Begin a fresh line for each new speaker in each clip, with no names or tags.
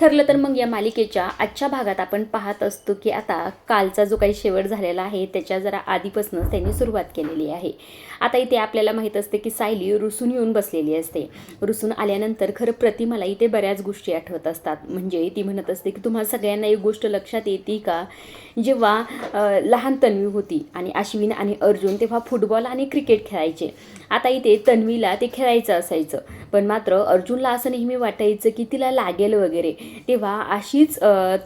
ठरलं तर मग या मालिकेच्या आजच्या भागात आपण पाहत असतो की आता कालचा जो काही शेवट झालेला आहे त्याच्या जरा आधीपासूनच त्यांनी सुरुवात केलेली आहे। आता इथे आपल्याला माहीत असते की सायली रुसून येऊन बसलेली असते। रुसून आल्यानंतर खरं प्रतिमाला इथे बऱ्याच गोष्टी आठवत असतात। म्हणजे ती म्हणत असते की तुम्हाला सगळ्यांना एक गोष्ट लक्षात येते का, जेव्हा लहान तन्वी होती आणि अश्विन आणि अर्जुन तेव्हा फुटबॉल आणि क्रिकेट खेळायचे। आता इथे तन्वीला ते खेळायचं असायचं, पण मात्र अर्जुनला असं नेहमी वाटायचं की तिला लागेल वगैरे। तेव्हा अशीच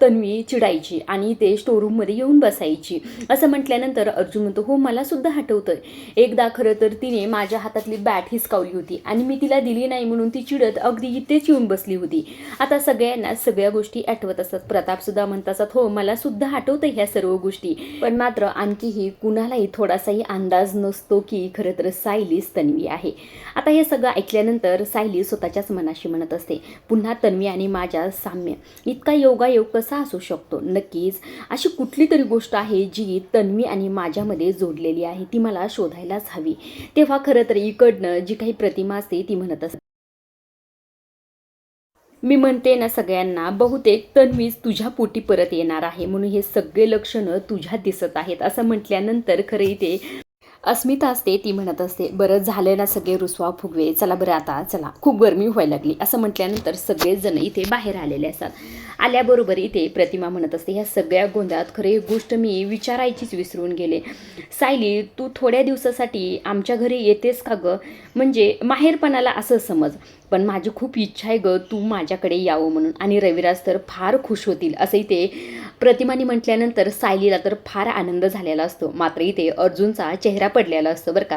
तन्वी चिडायची आणि ते स्टोरूममध्ये येऊन बसायची। असं म्हटल्यानंतर अर्जुन म्हणतो, हो मला सुद्धा आठवतंय, एकदा खरं तर तिने माझ्या हातातली बॅट हिसकावली होती आणि मी तिला दिली नाही म्हणून ती चिडत अगदी इथेच येऊन बसली होती। आता सगळ्यांना सगळ्या गोष्टी आठवत असतात। प्रताप सुद्धा म्हणतात, हो मला सुद्धा आठवतंय ह्या सर्व गोष्टी, पण मात्र आणखीही कुणालाही थोडासाही अंदाज नसतो की खरं तर सायलीच तन्वी आहे। आता हे सगळं ऐकल्यानंतर सायली स्वतःच्याच मनाशी म्हणत असते, पुन्हा तन्वी आणि माझ्या साम्य इतका योगायोग कसा असू शकतो। नक्कीच अशी कुठली तरी गोष्ट आहे जी तन्वी आणि माझ्यामध्ये जोडलेली आहे, ती मला शोधायलाच हवी। तेव्हा खरं तर इकडनं जी काही प्रतिमा असते ती म्हणत असते, मी म्हणते ना सगळ्यांना, बहुतेक तन्वीच तुझ्या पोटी परत येणार आहे म्हणून हे सगळे लक्षणं तुझ्यात दिसत आहेत। असं म्हटल्यानंतर खरं इथे अस्मिता असते, ती म्हणत असते, बरं झालं ना सगळे रुसवा फुगवे, चला बरं आता चला, खूप गरमी व्हायला लागली। असं म्हटल्यानंतर सगळेजण इथे बाहेर आलेले असतात। आल्याबरोबर इथे प्रतिमा म्हणत असते, ह्या सगळ्या गोंधळात खरं एक गोष्ट मी विचारायचीच विसरून गेले, सायली तू थोड्या दिवसासाठी आमच्या घरी येतेस का गं? म्हणजे माहेरपणाला असं समज, पण माझी खूप इच्छा आहे गं तू माझ्याकडे यावं म्हणून, आणि रविराज तर फार खुश होतील। असं इथे प्रतिमाने म्हटल्यानंतर सायलीला तर फार आनंद झालेला असतो, मात्र इथे अर्जुनचा चेहरा पडलेला असतो बरं का।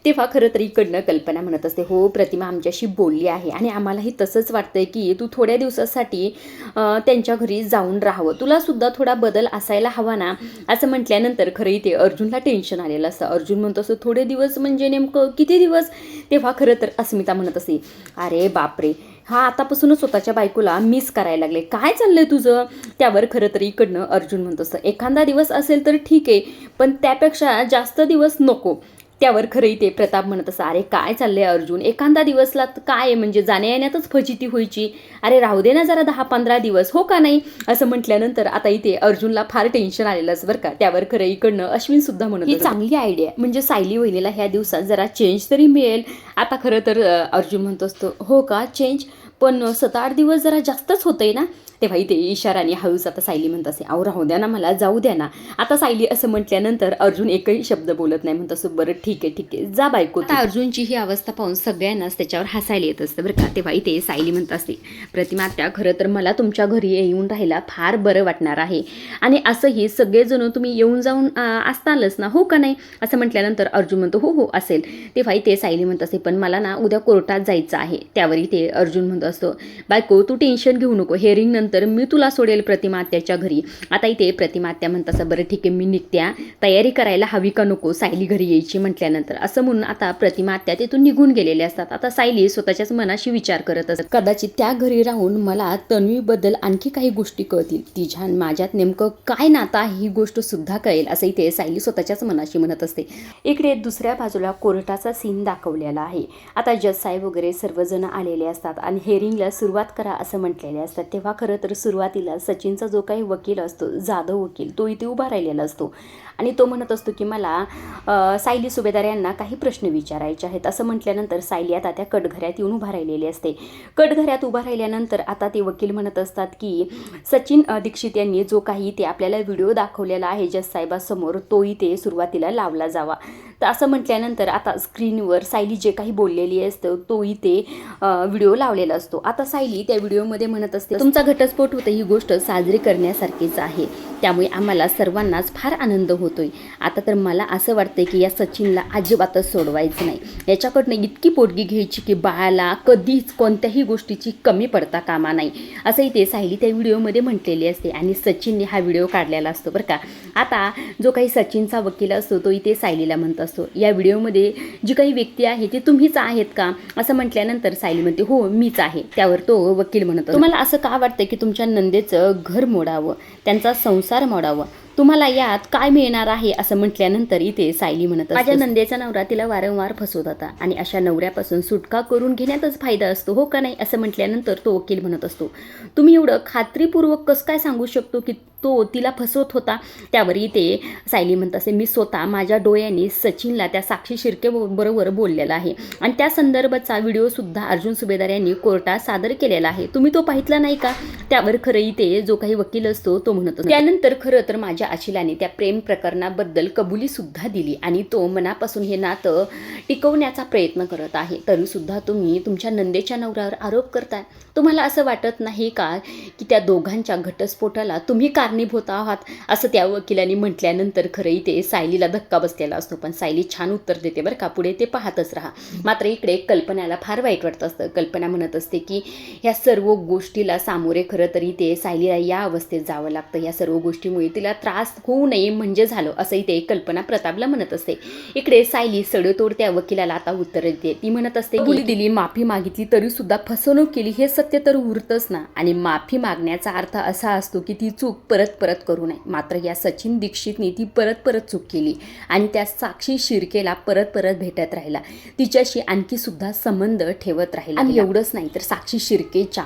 तेव्हा खरं तर इकडनं कल्पना म्हणत असते, हो प्रतिमा आमच्याशी बोलली आहे आणि आम्हालाही तसंच वाटतंय की तू थोड्या दिवसासाठी त्यांच्या घरी जाऊन राहावं, तुला सुद्धा थोडा बदल असायला हवा ना। असं म्हटल्यानंतर खरं इथे अर्जुनला टेन्शन आलेलं असतं। अर्जुन म्हणतो असं, थोडे दिवस म्हणजे नेमकं किती दिवस? तेव्हा खरं तर अस्मिता म्हणत असते, अरे बापरे, हा आतापासूनच स्वतःच्या बायकोला मिस करायला लागले, काय चाललंय तुझं? त्यावर खरं तर इकडनं अर्जुन म्हणतो असं, एखादा दिवस असेल तर ठीक आहे, पण त्यापेक्षा जास्त दिवस नको। त्यावर खरं इथे प्रताप म्हणत असं, अरे काय चाललंय अर्जुन, एखादा दिवसला काय म्हणजे जाण्या येण्यातच फजिती व्हायची, अरे राहू दे ना जरा 10-15 दिवस, हो का नाही? असं म्हटल्यानंतर आता इथे अर्जुनला फार टेन्शन आलेलंच बरं का। त्यावर खरं इकडनं अश्विन सुद्धा म्हणत, ही चांगली आयडिया, म्हणजे सायली वहिनीला ह्या दिवसात जरा चेंज तरी मिळेल। आता खरं तर अर्जुन म्हणतो असतो, हो का चेंज, पण 7-8 दिवस जरा जास्तच होतंय ना। तेव्हा इथे इशाराने हळूच आता सायली म्हणत असे, अहो राहू द्या ना, मला जाऊ द्या ना। आता सायली असं म्हटल्यानंतर अर्जुन एकही शब्द बोलत नाही, म्हणत असं, बरं ठीक आहे जा बायको। आता अर्जुनची ही अवस्था पाहून सगळ्यांनाच त्याच्यावर हसायला येत असतं बरं का। तेव्हा इथे सायली म्हणत असते, प्रतिमा त्या खरं तर मला तुमच्या घरी येऊन राहायला फार बरं वाटणार आहे, आणि असंही सगळेजण तुम्ही येऊन जाऊन असतालच ना, हो का नाही? असं म्हटल्यानंतर अर्जुन म्हणतो, हो हो असेल। तेव्हा इथे सायली म्हणत असते, पण मला ना उद्या कोर्टात जायचं आहे। त्यावर इथे अर्जुन म्हणत असतो, बायको तू टेन्शन घेऊ नको, हेअरिंग नंतर मी तुला सोडेल प्रतिमा आत्याच्या घरी। आता इथे प्रतिमा आत्या म्हणत असं, बरं ठीक आहे मी निघत्या, तयारी करायला हवी का नको सायली घरी यायची म्हटल्यानंतर? असं म्हणून आता प्रतिमा आत्या तिथून निघून गेलेले असतात। आता सायली स्वतःच्याच मनाशी विचार करत असत, कदाचित त्या घरी राहून मला तन्वीबद्दल आणखी काही गोष्टी कळतील, तिच्या माझ्यात नेमकं काय नातं आहे ही गोष्ट सुद्धा कळेल, असं इथे सायली स्वतःच्याच मनाशी म्हणत असते। इकडे दुसऱ्या बाजूला कोर्टाचा सीन दाखवलेला आहे। आता जज साहेब वगैरे सर्वजण आलेले असतात आणि हेअरिंगला सुरुवात करा असं म्हटलेले असतात। तेव्हा खरं तर सुरुवातीला सचिनचा जो काही वकील असतो, जाधव वकील, तो इथे उभा राहिलेला असतो आणि तो म्हणत असतो की मला सायली सुभेदार यांना काही प्रश्न विचारायचे आहेत। असं म्हटल्यानंतर सायली आता त्या कटघऱ्यात येऊन उभा राहिलेली असते। कटघऱ्यात उभा राहिल्यानंतर आता ते वकील म्हणत असतात की सचिन दीक्षित यांनी जो काही ते आपल्याला व्हिडिओ दाखवलेला आहे जज साहेबांसमोर, तो इथे सुरुवातीला लावला जावा। तर असं म्हटल्यानंतर आता स्क्रीनवर सायली जे काही बोललेली असतं तो इथे व्हिडिओ लावलेला असतो। आता सायली त्या व्हिडिओमध्ये म्हणत असते, तुमचा घटस्फोट होतं ही गोष्ट साजरी करण्यासारखीच आहे, त्यामुळे आम्हाला सर्वांनाच फार आनंद होतोय। आता तर मला असं वाटतंय की या सचिनला अजिबातच सोडवायचं नाही, याच्याकडनं इतकी पोटगी घ्यायची की बाळाला कधीच कोणत्याही गोष्टीची कमी पडता कामा नाही, असंही ते सायली त्या व्हिडिओमध्ये म्हटलेली असते आणि सचिनने हा व्हिडिओ काढलेला असतो बरं का। आता जो काही सचिनचा वकील असतो तो इथे सायलीला म्हणत असतो, या व्हिडिओमध्ये जी काही व्यक्ती आहे ती तुम्हीच आहेत का? असं म्हटल्यानंतर सायली म्हणते, हो मीच आहे। त्यावर तो वकील म्हणतो, तुम्हाला असं का वाटतं की तुमच्या नंदेचं घर मोडावं, त्यांचा संसार मोडावं? तुम्हाला यात काय मिळणार आहे असं म्हटल्यानंतर इथे सायली म्हणत असते, माझ्या नंदेचा नवरा तिला वारंवार फसवत होता आणि अशा नवऱ्यापासून सुटका करून घेण्यातच फायदा असतो, हो का नाही? असं म्हटल्यानंतर तो वकील म्हणत असतो, तुम्ही एवढं खात्रीपूर्वक कसं काय सांगू शकतो की तो तिला फसवत होता? त्यावर इथे सायली म्हणत असे, मी स्वतः माझ्या डोळ्यांनी सचिनला त्या साक्षी शिर्के बरोबर बोललेला आहे आणि त्या संदर्भाचा व्हिडिओसुद्धा अर्जुन सुभेदार यांनी कोर्टात सादर केलेला आहे, तुम्ही तो पाहितला नाही का? त्यावर खरं इथे जो काही वकील असतो तो म्हणतो, त्यानंतर खरं तर माझ्या अशिलाने त्या प्रेम प्रकरणाबद्दल कबुली सुद्धा दिली आणि तो मनापासून हे नातं टिकवण्याचा प्रयत्न करत आहे, तरीसुद्धा तुम्ही तुमच्या नंदेच्या नवऱ्यावर आरोप करताय. तुम्हाला असं वाटत नाही का की त्या दोघांच्या घटस्फोटाला तुम्ही कारणीभूत आहात? असं त्या वकिलांनी म्हटल्यानंतर खरं इथे सायलीला धक्का बसलेला असतो. पण सायली छान उत्तर देते बरं का, पुढे ते पाहतच राहा. मात्र इकडे कल्पनाला फार वाईट वाटत असतं. कल्पना म्हणत असते की ह्या सर्व गोष्टीला सामोरे खरं तर इथे सायलीला या अवस्थेत जावं लागतं, या सर्व गोष्टीमुळे तिला त्रास होऊ नये म्हणजे झालं, असं इथे कल्पना प्रतापला म्हणत असते. इकडे सायली सडेतोड त्या वकिलाला आता उत्तर देते. ती म्हणत असते, कबुली दिली, माफी मागितली, तरीसुद्धा फसवणूक केली हे सत्य तर उरतंच ना, आणि माफी मागण्याचा अर्थ असा असतो की ती चूक परत परत करू नये. मात्र या सचिन दीक्षितने ती परत परत चूक केली आणि त्या साक्षी शिर्केला परत परत भेटत राहिला, तिच्याशी आणखी सुद्धा संबंध ठेवत राहिला. आणि एवढंच नाही तर साक्षी शिर्केच्या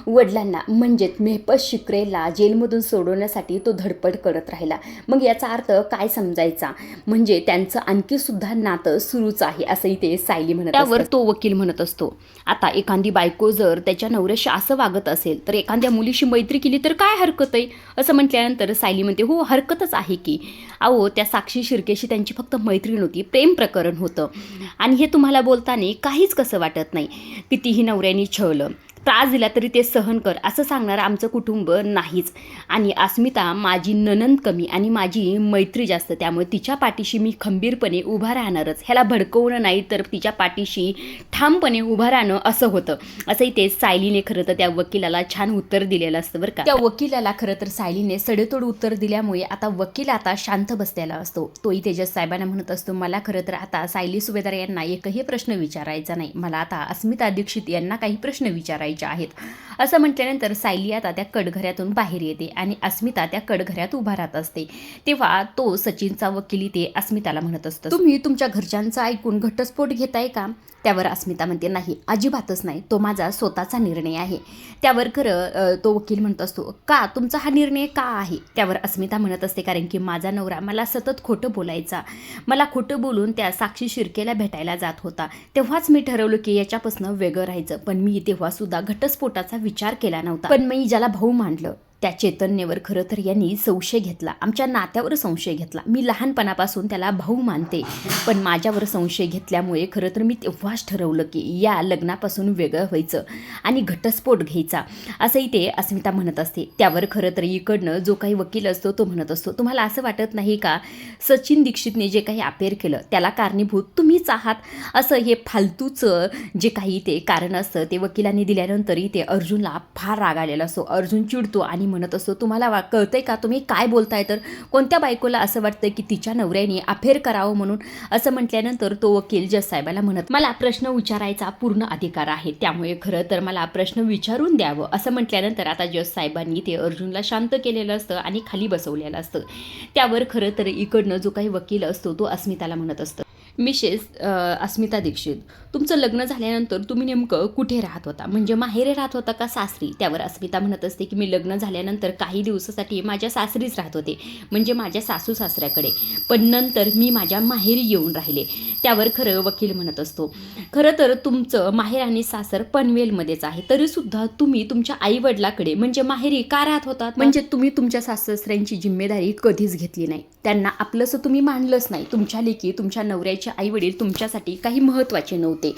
वडिलांना म्हणजेच मेहपत शिर्केला जेलमधून सोडवण्यासाठी तो धडपड करत राहिला. मग याचा अर्थ काय समजायचा? म्हणजे त्यांचं आणखी सुद्धा नातं सुरूच आहे असं इथे सायली म्हणत. त्यावर तो वकील म्हणत असतो, आता एखादी बायको जर त्याच्या नवऱ्याशी असं वागत असेल तर एखाद्या मुलीशी मैत्री केली तर काय हरकत आहे? असं म्हटल्यानंतर सायली म्हणते, हो हरकतच आहे की. अहो त्या साक्षी शिर्केशी त्यांची फक्त मैत्री नव्हती, प्रेम प्रकरण होतं आणि हे तुम्हाला बोलताना काहीच कसं वाटत नाही. कितीही नवऱ्याने छळलं, त्रास दिला तरी ते सहन कर असं सांगणारं आमचं कुटुंब नाहीच. आणि अस्मिता माझी नणंद कमी आणि माझी मैत्री जास्त, त्यामुळे तिच्या पाठीशी मी खंबीरपणे उभा राहणारच. ह्याला भडकवणं नाही तर तिच्या पाठीशी ठामपणे उभा राहणं असं होतं. असंही ते सायलीने खरं तर त्या वकिलाला छान उत्तर दिलेलं असतं बरं का. त्या वकिलाला खरं तर सायलीने सडेतोड उत्तर दिल्यामुळे आता वकील आता शांत बसलेला असतो. तोही तेजस साहेबांना म्हणत असतो, मला खरं तर आता सायली सुभेदार यांना एकही प्रश्न विचारायचा नाही, मला आता अस्मिता दीक्षित यांना काही प्रश्न विचारायचे आहेत. असं म्हटल्यानंतर सायली आता त्या कटघऱ्यातून बाहेर येते आणि अस्मिता त्या कटघऱ्यात उभा राहत असते. तेव्हा तो सचिनचा वकील ते अस्मिताला म्हणत असतो, तुम्ही तुमच्या घरच्यांचा ऐकून घटस्फोट घेताय का? त्यावर अस्मिता म्हणते, नाही अजिबातच नाही, तो माझा स्वतःचा निर्णय आहे. त्यावर खरं तो वकील म्हणत असतो, का तुमचा हा निर्णय का आहे? त्यावर अस्मिता म्हणत असते, कारण की माझा नवरा मला सतत खोटं बोलायचा, मला खोटं बोलून त्या साक्षी शिर्केला भेटायला जात होता. तेव्हाच मी ठरवलं की याच्यापासून वेगळं राहायचं. पण मी तेव्हा सुद्धा घटस्फोटाचा विचार केला नव्हता. पण मी ज्याला भाऊ मानलं त्या चैतन्यवर खरं तर यांनी संशय घेतला, आमच्या नात्यावर संशय घेतला. मी लहानपणापासून त्याला भाऊ मानते, पण माझ्यावर संशय घेतल्यामुळे खरं तर मी तेव्हाच ठरवलं की या लग्नापासून वेगळं व्हायचं आणि घटस्फोट घ्यायचा, असंही ते अस्मिता म्हणत असते. त्यावर खरं तर इकडनं जो काही वकील असतो तो म्हणत असतो, तुम्हाला असं वाटत नाही का सचिन दीक्षितने जे काही अफेअर केलं त्याला कारणीभूत तुम्हीच आहात? असं हे फालतूचं जे काही ते कारण असतं ते वकिलांनी दिल्यानंतरही ते अर्जुनला फार राग आलेला असतो. अर्जुन चिडतो आणि म्हणत असतो, तुम्हाला कळतंय का तुम्ही काय बोलताय? तर कोणत्या बायकोला असं वाटतं की तिच्या नवऱ्याने अफेअर करावं म्हणून? असं म्हटल्यानंतर तो वकील जज साहेबाला म्हणत, मला प्रश्न विचारायचा पूर्ण अधिकार आहे, त्यामुळे खरं तर मला प्रश्न विचारून द्यावं. असं म्हटल्यानंतर आता जज साहेबांनी ते अर्जुनला शांत केलेलं असतं आणि खाली बसवलेलं असतं. त्यावर खरं तर इकडनं जो काही वकील असतो तो अस्मिताला म्हणत असतं, मिसेस अस्मिता दीक्षित, तुमचं लग्न झाल्यानंतर तुम्ही नेमकं कुठे राहत होता? म्हणजे माहेरी राहत होता का सासरी? त्यावर अस्मिता म्हणत असते की मी लग्न झाल्यानंतर काही दिवसासाठी माझ्या सासरीच राहत होते, म्हणजे माझ्या सासू सासऱ्याकडे, पण नंतर मी माझ्या माहेरी येऊन राहिले. त्यावर खरं वकील म्हणत असतो, खरं तर तुमचं माहेर आणि सासर पनवेलमध्येच आहे, तरीसुद्धा तुम्ही तुमच्या आईवडिलाकडे म्हणजे माहेरी का राहत होतात? म्हणजे तुम्ही तुमच्या सासऱ्यांची जिम्मेदारी कधीच घेतली नाही, त्यांना आपलंसं तुम्ही मानलंच नाही. तुमच्या लेकी तुमच्या नवऱ्याचे आईवडील तुमच्यासाठी काही महत्त्वाचे नव्हते,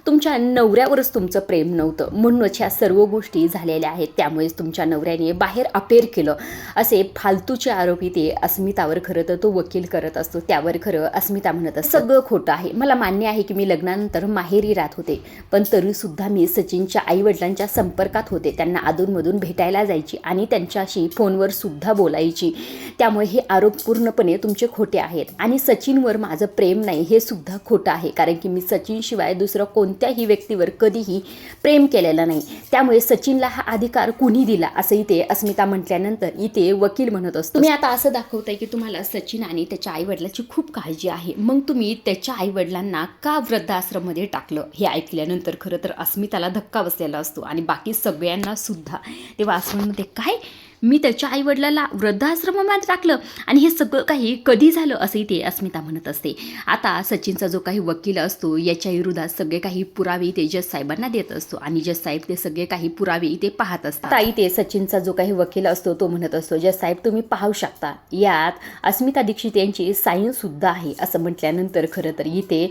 तुमच्या नवऱ्यावरच तुमचं प्रेम नव्हतं, म्हणूनच ह्या सर्व गोष्टी झालेल्या आहेत. त्यामुळेच तुमच्या नवऱ्याने बाहेर अफेअर केलं, असे फालतूचे आरोपी ते अस्मितावर खरं तर तो वकील करत असतो. त्यावर खरं अस्मिता म्हणत असते, सगळं खोटं आहे, मला मान्य आहे की मी लग्नानंतर माहेरी राहत होते, पण तरीसुद्धा मी सचिनच्या आईवडिलांच्या संपर्कात होते, त्यांना अधूनमधून भेटायला जायची आणि त्यांच्याशी फोनवर सुद्धा बोलायची. त्यामुळे हे आरोप पूर्णपणे तुमचे खोटे आहेत आणि सचिनवर माझं प्रेम नाही हे सुद्धा खोटं आहे, कारण की मी सचिनशिवाय दुसरं कोणत्याही व्यक्तीवर कधीही प्रेम केलेलं नाही, त्यामुळे सचिनला हा अधिकार कुणी दिला असं इथे अस्मिता म्हटल्यानंतर इथे वकील म्हणत असतो, तुम्ही आता असं दाखवताय की तुम्हाला सचिन आणि त्याच्या आईवडिलाची खूप काळजी आहे, मग तुम्ही त्याच्या आईवडिलांना का वृद्धाश्रममध्ये टाकलं. हे ऐकल्यानंतर खरं तर अस्मिताला धक्का बसलेला असतो आणि बाकी सगळ्यांना सुद्धा ते वाचण्यामध्ये काय मी त्याच्या आईवडिलाला वृद्धाश्रमामध्ये टाकलं आणि हे सगळं काही कधी झालं असंही ते अस्मिता म्हणत असते. आता सचिनचा जो काही वकील असतो याच्या विरोधात सगळे काही पुरावे ते जज साहेबांना देत असतो आणि जज साहेब ते सगळे काही पुरावे इथे पाहत असतात. आता इथे सचिनचा जो काही वकील असतो तो म्हणत असतो, जज साहेब तुम्ही पाहू शकता यात अस्मिता दीक्षित यांची साईन सुद्धा आहे. असं म्हटल्यानंतर खरं तर इथे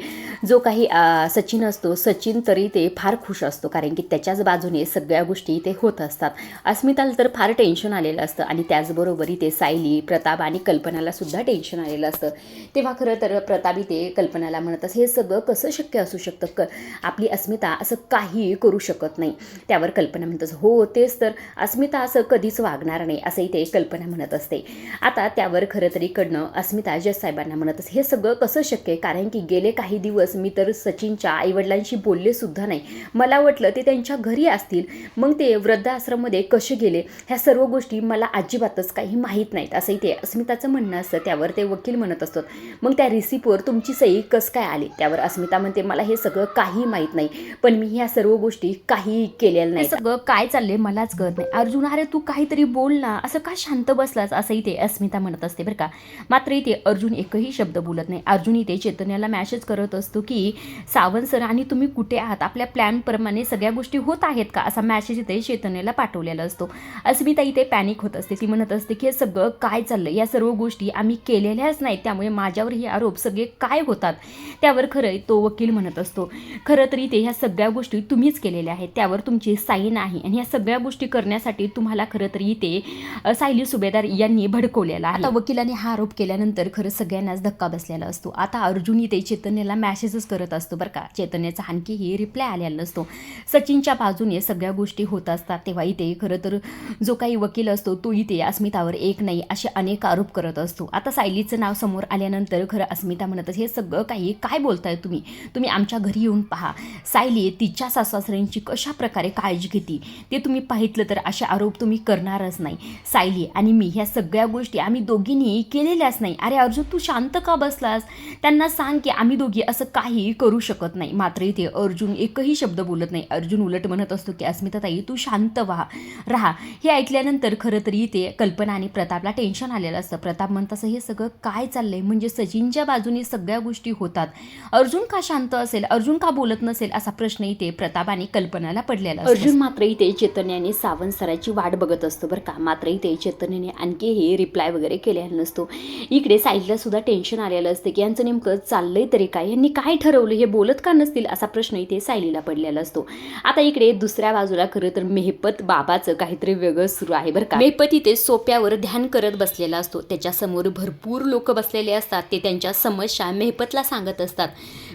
जो काही सचिन असतो, सचिन तरी ते फार खुश असतो, कारण की त्याच्याच बाजूने सगळ्या गोष्टी इथे होत असतात. अस्मिताला तर फार टेन्शन आलेलं असतं आणि त्याचबरोबर इथे सायली, प्रताप आणि कल्पनाला सुद्धा टेन्शन आलेलं असतं. तेव्हा खरं तर प्रताप इथे कल्पनाला म्हणत असं, हे सगळं कसं शक्य असू शकतं, आपली अस्मिता असं काही करू शकत नाही. त्यावर कल्पना म्हणत असं, हो तेच तर, अस्मिता असं कधीच वागणार नाही असं इथे कल्पना म्हणत असते. आता त्यावर खरं तर इकडनं अस्मिता जज साहेबांना म्हणत असते, हे सगळं कसं शक्य आहे, कारण की गेले काही दिवस मी तर सचिनच्या आईवडिलांशी बोलले सुद्धा नाही, मला वाटलं ते त्यांच्या घरी असतील, मग ते वृद्धाश्रममध्ये कसे गेले ह्या सर्व गोष्टी मला अजिबातच काही माहीत नाहीत असंही ते अस्मिताचं म्हणणं असतं. त्यावर ते वकील म्हणत असतात, मग त्या रिसिप्टवर तुमची सही कसं काय आली. त्यावर अस्मिता म्हणते, मला हे सगळं काही माहीत नाही, पण मी ह्या सर्व गोष्टी काही केलेल्या नाही, सगळं काय चाललंय मलाच कळत नाही. अर्जुन अरे तू काहीतरी बोल ना, असं का शांत बसलास असंही ते अस्मिता म्हणत असते बरं का. मात्र इथे अर्जुन एकही शब्द बोलत नाही. अर्जुन इथे चैतन्याला मॅसेज करत असतो की सावंत सर आणि तुम्ही कुठे आहात, आपल्या प्लॅनप्रमाणे सगळ्या गोष्टी होत आहेत का, असा मॅसेज इथे चैतन्याला पाठवलेला असतो. अस्मिता इथे पॅनिक होत असते. ती म्हणत असते की हे सगळं काय चाललं, या सर्व गोष्टी आम्ही केलेल्याच नाहीत, त्यामुळे माझ्यावर हे आरोप सगळे काय होतात. त्यावर खरं तो वकील म्हणत असतो, खरं तरी ते ह्या सगळ्या गोष्टी तुम्हीच केलेल्या आहेत, त्यावर तुमची साईन आहे आणि ह्या सगळ्या गोष्टी करण्यासाठी तुम्हाला खरं तरी ते सायली सुभेदार यांनी भडकवलेला आहे. आता वकिलाने हा आरोप केल्यानंतर खरं सगळ्यांनाच धक्का बसलेला असतो. आता अर्जुन इथे चैतन्याला मॅसेजच करत असतो बरं का. चैतन्याचा आणखीही रिप्लाय आलेला नसतो. सचिनच्या बाजूने सगळ्या गोष्टी होत असतात. तेव्हा इथे खरं तर जो काही वकील असतो तो इथे अस्मितावर एक नाही असे अनेक आरोप करत असतो. आता सायलीचं नाव समोर आल्यानंतर खरं अस्मिता म्हणत हे सगळं काही काय बोलताय तुम्ही आमच्या घरी येऊन पहा, सायली तिच्या सासऱ्यांची कशा प्रकारे काळजी घेते ते तुम्ही पाहितलं तर असे आरोप तुम्ही करणारच नाही. सायली आणि मी ह्या सगळ्या गोष्टी आम्ही दोघींनी केलेल्याच नाही. अरे अर्जुन तू शांत का बसलास, त्यांना सांग की आम्ही दोघी असं काही करू शकत नाही. मात्र इथे अर्जुन एकही शब्द बोलत नाही. अर्जुन उलट म्हणत असतो की अस्मिता ताई तू शांत राहा. हे ऐकल्यानंतर खरं तरी इथे कल्पना आणि प्रतापला टेन्शन आलेलं असतं. प्रताप म्हणत असं, हे सगळं काय चाललंय, म्हणजे सचिनच्या बाजूने सगळ्या गोष्टी होतात, अर्जुन का शांत असेल, अर्जुन का बोलत नसेल असा प्रश्न इथे प्रताप आणि कल्पनाला पडलेला असतो. अर्जुन मात्र इथे चैतन्याने सावंत सराची वाट बघत असतो बरं का. मात्र इथे चैतन्याने आणखी हे रिप्लाय वगैरे केलेला नसतो. इकडे साईडला सुद्धा टेन्शन आलेलं असतं की यांचं नेमकं चाललंय तरी काय, यांनी काय ठरवलं, हे बोलत का नसतील असा प्रश्न इथे सायलीला पडलेला असतो. आता इकडे दुसऱ्या बाजूला खरं तर मेहपत बाबाचं काहीतरी वेगळं सुरू आहे बरं का. मेहपत इथे सोप्यावर ध्यान करत बसलेला असतो. त्याच्यासमोर भरपूर लोक बसलेले असतात. ते त्यांच्या समस्या मेहपतला सांगत असतात.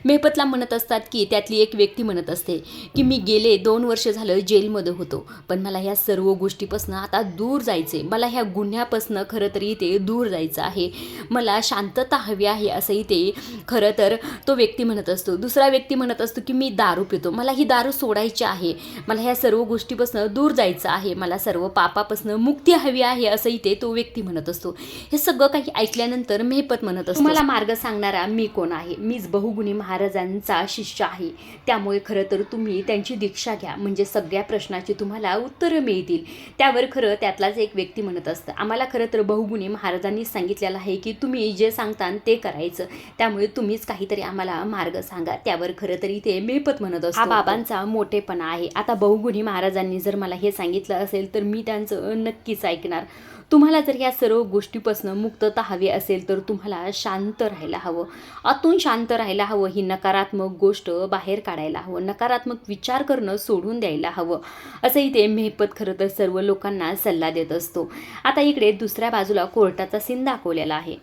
मेहपतला म्हणत असतात की त्यातली एक व्यक्ती म्हणत असते की मी गेले 2 वर्ष झालं जेलमध्ये होतो, पण मला ह्या सर्व गोष्टीपासून आता दूर जायचे, मला ह्या गुन्ह्यापासून खरं तरी ते दूर जायचं आहे, मला शांतता हवी आहे असंही ते खरं तर तो व्यक्ती म्हणत असतो. दुसरा व्यक्ती म्हणत असतो की मी दारू पितो, मला ही दारू सोडायची आहे, मला ह्या सर्व गोष्टीपासून दूर जायचं आहे, मला सर्व पापापासून मुक्ती हवी आहे असंही ते तो व्यक्ती म्हणत असतो. हे सगळं काही ऐकल्यानंतर मेहपत म्हणत असतो, मला मार्ग सांगणारा मी कोण आहे, मीच बहुगुणी महाराजांचा शिष्य आहे, त्यामुळे खरं तर तुम्ही त्यांची दीक्षा घ्या, म्हणजे सगळ्या प्रश्नाची तुम्हाला उत्तरं मिळतील. त्यावर खरं त्यातलाच एक व्यक्ती म्हणत असतं, आम्हाला खरं तर बहुगुणी महाराजांनी सांगितलेलं आहे की तुम्ही जे सांगता ते करायचं, त्यामुळे तुम्हीच काहीतरी आम्हाला मार्ग सांगा. त्यावर खरं तरी ते मेहपत म्हणत असतो, हा बाबांचा मोठेपणा आहे, आता बहुगुणी महाराजांनी जर मला हे सांगितलं असेल तर मी त्यांचं नक्कीच ऐकणार. तुम्हाला जर या सर्व गोष्टीपासून मुक्तता हवी असेल तर तुम्हाला शांत राहायला हवं, आतून शांत राहायला हवं, ही नकारात्मक गोष्ट बाहेर काढायला हवं, नकारात्मक विचार करणं सोडून द्यायला हवं असंही ते मेहपत खरं तर सर्व लोकांना सल्ला देत असतो. आता इकडे दुसऱ्या बाजूला कोर्टाचा सीन दाखवलेला आहे.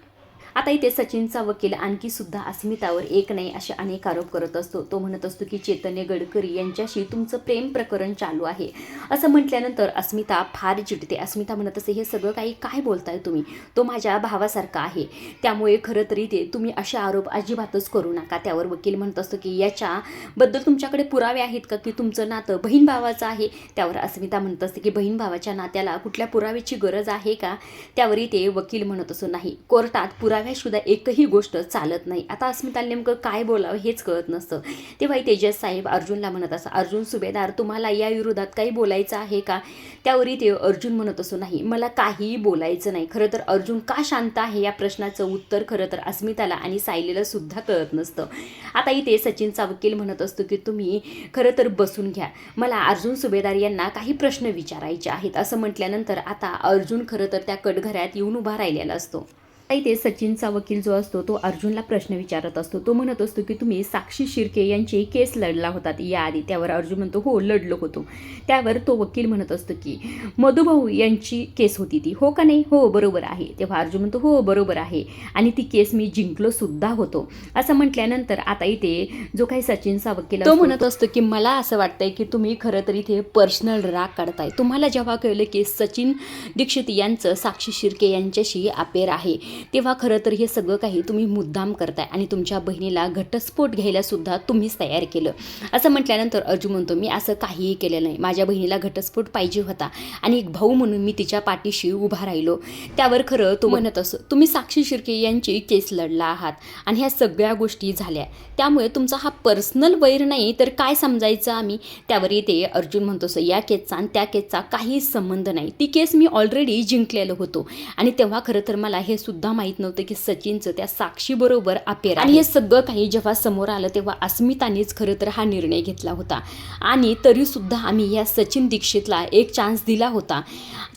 आता इथे सचिनचा वकील आणखी सुद्धा अस्मितावर एक नाही असे अनेक आरोप करत असतो. तो म्हणत असतो की चैतन्य गडकरी यांच्याशी तुमचं प्रेम प्रकरण चालू आहे असं म्हटल्यानंतर अस्मिता फार चिडते. अस्मिता म्हणत असते, हे सगळं काही काय बोलताय तुम्ही, तो माझ्या भावासारखा आहे, त्यामुळे खरं तरी ते तुम्ही असे आरोप अजिबातच करू नका. त्यावर वकील म्हणत असतो की याच्याबद्दल तुमच्याकडे पुरावे आहेत का की तुमचं नातं बहीण भावाचं आहे. त्यावर अस्मिता म्हणत असते की बहीण भावाच्या नात्याला कुठल्या पुराव्याची गरज आहे का. त्यावरही ते वकील म्हणत असो, नाही, कोर्टात पुराव्याशिवाय एकही गोष्ट चालत नाही. आता अस्मिताला नेमकं काय बोलावं हेच कळत नसतं. तेव्हा तेजस साहेब अर्जुनला म्हणत असं, अर्जुन सुभेदार, तुम्हाला या विरोधात काही बोलायचं आहे का. त्यावरही ते अर्जुन म्हणत असो, नाही, मला काहीही बोलायचं नाही. खरं तर अर्जुन का शांत आहे या प्रश्नाचं उत्तर खरं तर अस्मिताला आणि सायलीला सुद्धा कळत नसतं. आता इथे सचिनचा वकील म्हणत असतो की तुम्ही खरं तर बसून घ्या, मला अर्जुन सुभेदार यांना काही प्रश्न विचारायचे आहेत असं म्हटल्यानंतर आता अर्जुन खरं तर त्या कटघऱ्यात येऊन उभा राहिलेला असतो. इथे सचिनचा वकील जो असतो तो अर्जुनला प्रश्न विचारत असतो. तो म्हणत असतो की तुम्ही साक्षी शिर्के यांची केस लढला होतात याआधी. त्यावर अर्जुन म्हणतो, हो, लढलो होतो. त्यावर तो वकील म्हणत असतो की मधुभाऊ यांची केस होती ती, हो का नाही. हो, बरोबर आहे. तेव्हा अर्जुन म्हणतो, हो, बरोबर आहे, आणि ती केस मी जिंकलो सुद्धा होतो असं म्हटल्यानंतर आता इथे जो काही सचिनचा वकील तो म्हणत असतो की मला असं वाटतंय की तुम्ही खरं तर इथे पर्सनल राग काढताय. तुम्हाला जेव्हा कळलं की सचिन दीक्षित यांचं साक्षी शिर्के यांच्याशी अफेअर आहे तेव्हा खरं तर हे सगळं काही तुम्ही मुद्दाम करताय आणि तुमच्या बहिणीला घटस्फोट घ्यायला सुद्धा तुम्हीच तयार केलं असं म्हटल्यानंतर अर्जुन म्हणतो, मी असं काहीही केलं नाही. माझ्या बहिणीला घटस्फोट पाहिजे होता आणि एक भाऊ म्हणून मी तिच्या पाठीशी उभा राहिलो. त्यावर खरं तो म्हणत असो, तुम्ही साक्षी शिर्के यांची केस लढला आहात आणि ह्या सगळ्या गोष्टी झाल्या, त्यामुळे तुमचा हा पर्सनल वैर नाही तर काय समजायचं आम्ही. त्यावर येते अर्जुन म्हणतो, या केसचा आणि त्या केसचा काही संबंध नाही. ती केस मी ऑलरेडी जिंकलेलं होतो आणि तेव्हा खरं तर मला हे सुद्धा माहीत नव्हतं की सचिनचं त्या साक्षीबरोबर अफेअर आणि हे सगळं काही जेव्हा समोर आलं तेव्हा अस्मितानेच खरं तर हा निर्णय घेतला होता आणि तरीसुद्धा आम्ही या सचिन दीक्षितला एक चान्स दिला होता,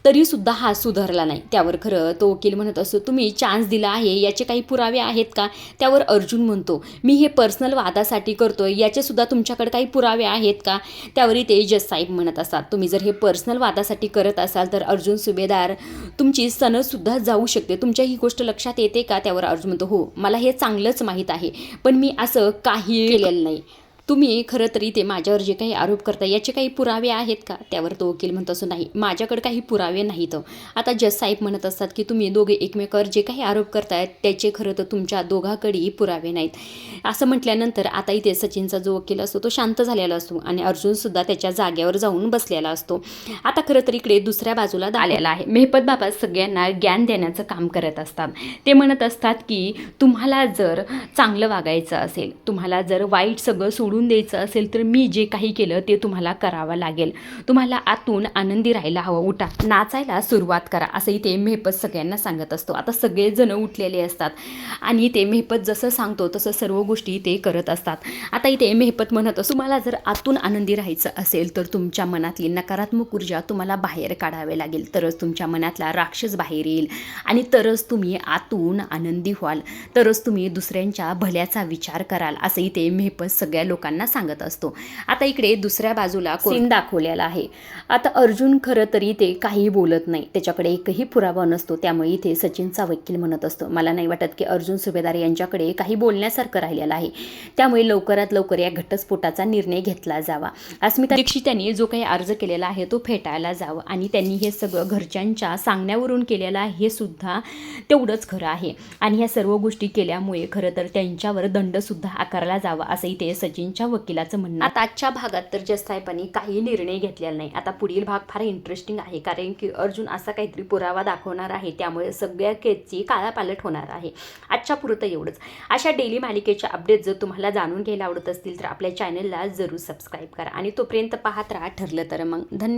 तरीसुद्धा हा सुधारला नाही. त्यावर खरं तो वकील म्हणत असतो, तुम्ही चान्स दिला आहे याचे काही पुरावे आहेत का. त्यावर अर्जुन म्हणतो, मी हे पर्सनल वादासाठी करतोय, याचे सुद्धा तुमच्याकडे काही पुरावे आहेत का. त्यावरही तेजस साहेब म्हणत असतात, तुम्ही जर हे पर्सनल वादासाठी करत असाल तर अर्जुन सुभेदार तुमची सनदसुद्धा जाऊ शकते, तुमच्या ही गोष्ट लक्षात येते का. त्यावर अर्जुन म्हणतो, हो, मला हे चांगलंच माहीत आहे, पण मी असं काही केलेलं नाही. तुम्ही खरं तरी ते माझ्यावर जे काही आरोप करता याचे काही पुरावे आहेत का. त्यावर तो वकील म्हणत असो, नाही, माझ्याकडे काही पुरावे नाहीत. आता जज साहेब म्हणत असतात की तुम्ही दोघे एकमेकावर जे काही आरोप करतायत त्याचे खरं तर तुमच्या दोघांकडेही पुरावे नाहीत असं म्हटल्यानंतर आता इथे सचिनचा जो वकील असतो तो शांत झालेला असतो आणि अर्जुनसुद्धा त्याच्या जागेवर जाऊन बसलेला असतो. आता खरं तर इकडे दुसऱ्या बाजूला आलेला आहे. मेहपत बाबा सगळ्यांना ज्ञान देण्याचं काम करत असतात. ते म्हणत असतात की तुम्हाला जर चांगलं वागायचं असेल, तुम्हाला जर वाईट सगळं सोडून द्यायचं असेल तर मी जे काही केलं ते तुम्हाला करावं लागेल. तुम्हाला आतून आनंदी राहायला हवं, उठा, नाचायला सुरुवात करा असंही ते मेहपत सगळ्यांना सांगत असतो. आता सगळेजण उठलेले असतात आणि ते मेहपत जसं सांगतो तसं सर्व गोष्टी ते करत असतात. आता इथे मेहपत म्हणत असतो, तुम्हाला जर आतून आनंदी राहायचं असेल तर तुमच्या मनातली नकारात्मक ऊर्जा तुम्हाला बाहेर काढावी लागेल, तरच तुमच्या मनातला राक्षस बाहेर येईल आणि तरच तुम्ही आतून आनंदी व्हाल, तरच तुम्ही दुसऱ्यांच्या भल्याचा विचार कराल असंही ते मेहपत सगळ्या लोकांना सांगत असतो. आता इकडे दुसऱ्या बाजूला सीन दाखवलेला आहे. आता अर्जुन खरं तरी ते काही बोलत नाही, त्याच्याकडे एकही पुरावा नसतो. त्यामुळे इथे सचिनचा वकील म्हणत असतो, मला नाही वाटत की अर्जुन सुभेदार यांच्याकडे काही बोलण्यासारखं राहिलेलं आहे, त्यामुळे लवकरात लवकर या घटस्फोटाचा निर्णय घेतला जावा. अस्मिता दीक्षित यांनी जो काही अर्ज केलेला आहे तो फेटाळला जावा आणि त्यांनी हे सगळं घरच्यांच्या सांगण्यावरून केलेलं आहे हे सुद्धा तेवढंच खरं आहे आणि ह्या सर्व गोष्टी केल्यामुळे खरं तर त्यांच्यावर दंडसुद्धा आकारला जावा असंही ते सचिनच्या वकिलाचं म्हणणं. आता आजच्या भागात तर जज साहेबांनी काही निर्णय घेतलेला नाही. आता पुढील भाग फार इंटरेस्टिंग आहे कारण की अर्जुन असा काहीतरी पुरावा दाखवणार आहे, त्यामुळे सगळ्या केसची काळापालट होणार आहे. आजच्या पुरतं एवढंच. अशा डेली मालिकेच्या अपडेट जर तुम्हाला जाणून घ्यायला आवडत असतील तर आपल्या चॅनलला जरूर सबस्क्राईब करा आणि तोपर्यंत पाहत राहा. ठरलं तर मग धन्यवाद.